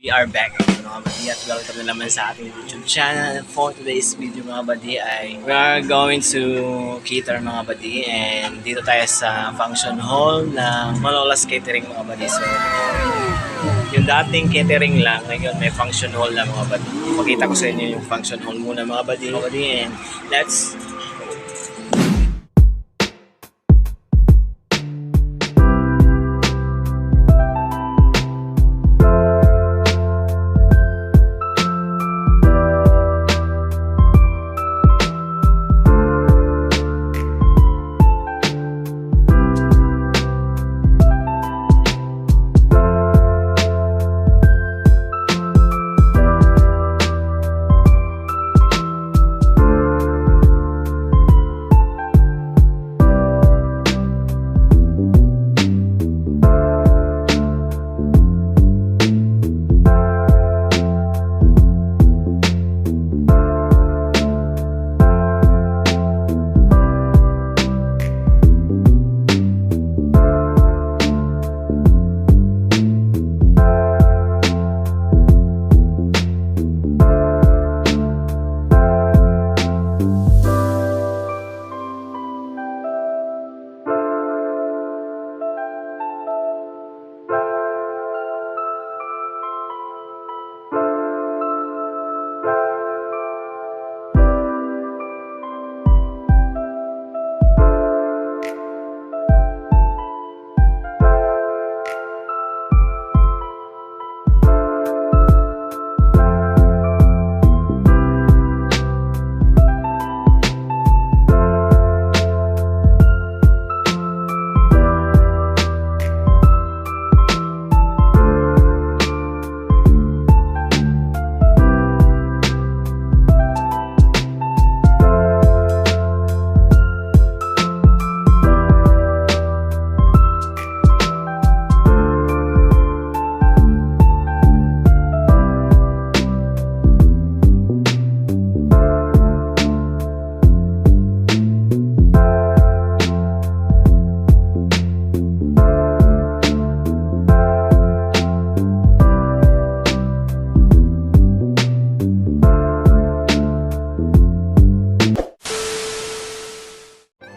We are back mga buddy at welcome na naman sa ating YouTube channel. For today's video mga buddy ay we are going to cater mga buddy, and dito tayo sa function hall ng Malolas Catering mga buddy. So yung dating catering lang, ngayon may function hall na mga buddy. Ipakita ko sa inyo yung function hall muna mga buddy, and let's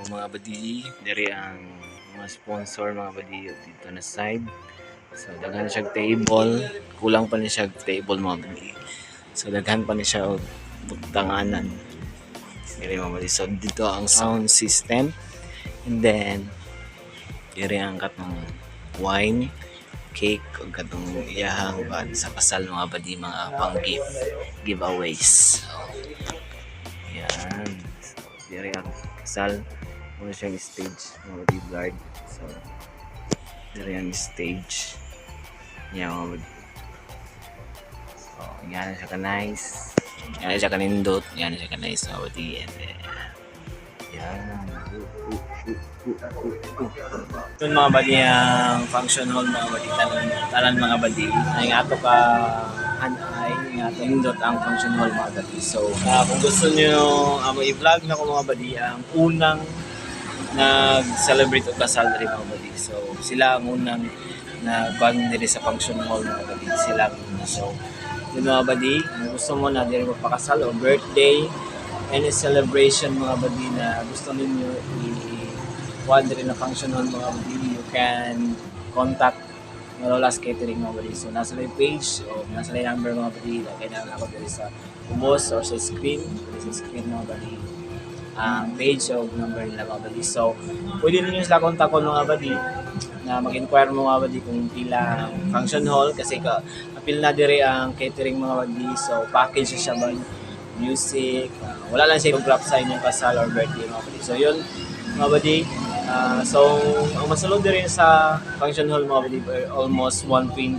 mga buddy, dari ang mga sponsor mga buddy dito na side. So daghan siya table, kulang pa ni siya table mga buddy. So daghan pa ni siya og bugtanganan. Diri mga buddy. So dito ang sound system, and then diri ang katong wine, cake ug katong iyahang bad sa kasal mga buddy, mga pang giveaways. So yan. So diri ang kasal. Muna siyang stage, mga buddy guard. So, dito yung stage. Yan mga buddy. So, yan siya ka-nice. Yan siya ka-nindot. Yan siya ka-nice mga buddy. And then, yan. Yun mga buddy, ang function hall mga buddy. Talan mga buddy. Ay nga ito ka hanay nga nindot ang function hall mga buddy. So, kung gusto nyo i-vlog na ko mga buddy, ang unang nag-celebrate o kasal rin mga buddy. So, sila ang unang nag-band nila sa function hall mga buddy. Sila ang unang. So, yun mga buddy, kung gusto mo na din magpakasal o birthday, any celebration mga buddy na gusto ninyo i-kuhan rin na function hall mga buddy, you can contact Malolas Catering mga buddy. So, nasa lang page o nasa lang number mga buddy. Kailangan ako dito sa ubos or sa screen. Sa screen mga buddy. Page o number nila mga buddy. So, pwede ninyo sila kontakon mga buddy na mag-inquire mo mga buddy kung pila function hall, kasi apil na dire ang catering mga buddy. So, package siya ba music, wala lang siya i-grab sa inyong kasal or birthday mga buddy. So, yun mga buddy. So, ang masulod din sa function hall mga buddy, almost 120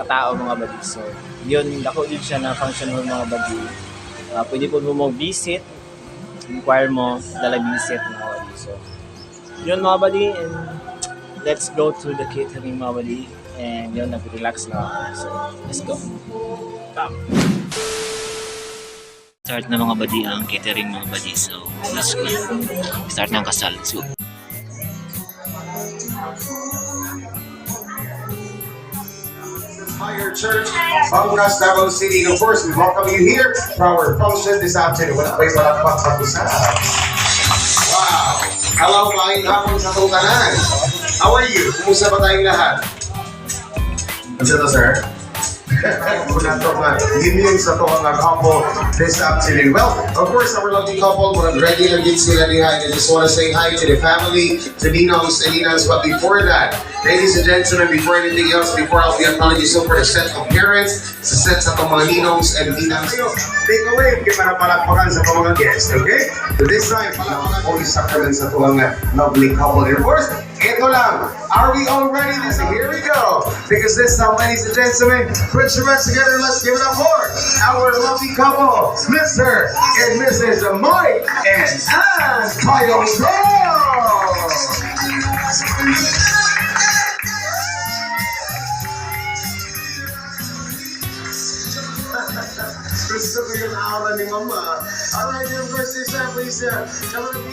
katao mga buddy. So, yun, dako din siya na function hall mga buddy. Pwede po mo visit, inquire mo, dala visit mga buddy. So, yun mga buddy, and let's go to the catering mga buddy. And yun, nag-relax na ako. So, let's go. Come. Start na mga buddy ang catering mga buddy. So, let's go. Start ng kasal. Let's go. Fire Church of Davao City. And of course, we welcome you here for our function this afternoon. Wala pa yung malakpak sa pusa. Wow! Hello, maayong hapon sa tungkanan. How are you? Kumusta ba tayong lahat? Ano to, sir? Muna ito nga, union sa ito ang couple this afternoon. Well, of course, our lovely couple, mga regular gigs sila niya, and I just want to say hi to the family, to Ninongs and Ninans. But before that, ladies and gentlemen, before anything else, before I'll be acknowledging so for the set of parents, sa set sa itong mga Ninongs and Ninans. Take away, para palakpakan sa itong mga guests, okay? So this time, palakpakan Holy Sacrament sa itong lovely couple. And of course, ito lang. Are we all ready? Here we go. Because this time, ladies and gentlemen, put your hands together. Let's give it up for our lovely couple, Mr. and Mrs. Mike and Ann Kyle. Gusto ko yung aura ni Mama. Alright, your first is please. Come on,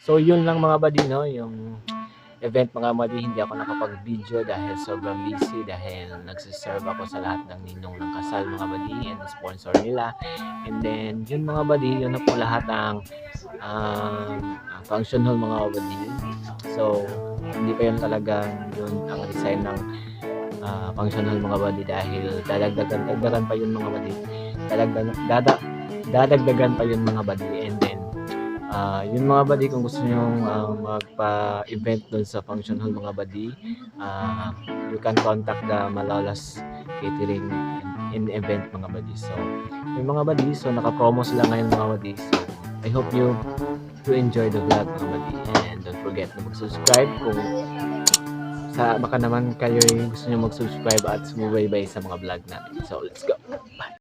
So yun lang mga buddy, no, yung event mga buddy. Hindi ako nakapag-video dahil sobrang busy, dahil nagsiserve ako sa lahat ng ninong ng kasal mga buddy and sponsor nila. And then yun mga buddy, yun na po lahat ang function hall mga buddy. So hindi pa yun talagang yun ang design ng function hall mga buddy, dahil dadagdagan pa yun mga buddy. Dadagdagan pa yun mga buddy. And then yun mga buddy, kung gusto nyo magpa-event doon sa function hall mga buddy, you can contact the Malolas Catering in event mga buddy. So yung mga buddy, so naka-promo sila ngayon mga buddy. So I hope you enjoy the vlog mga buddy, and don't forget na mag-subscribe kung baka naman kayo gusto nyo mag-subscribe at sumubaybay sa mga vlog natin. So let's go!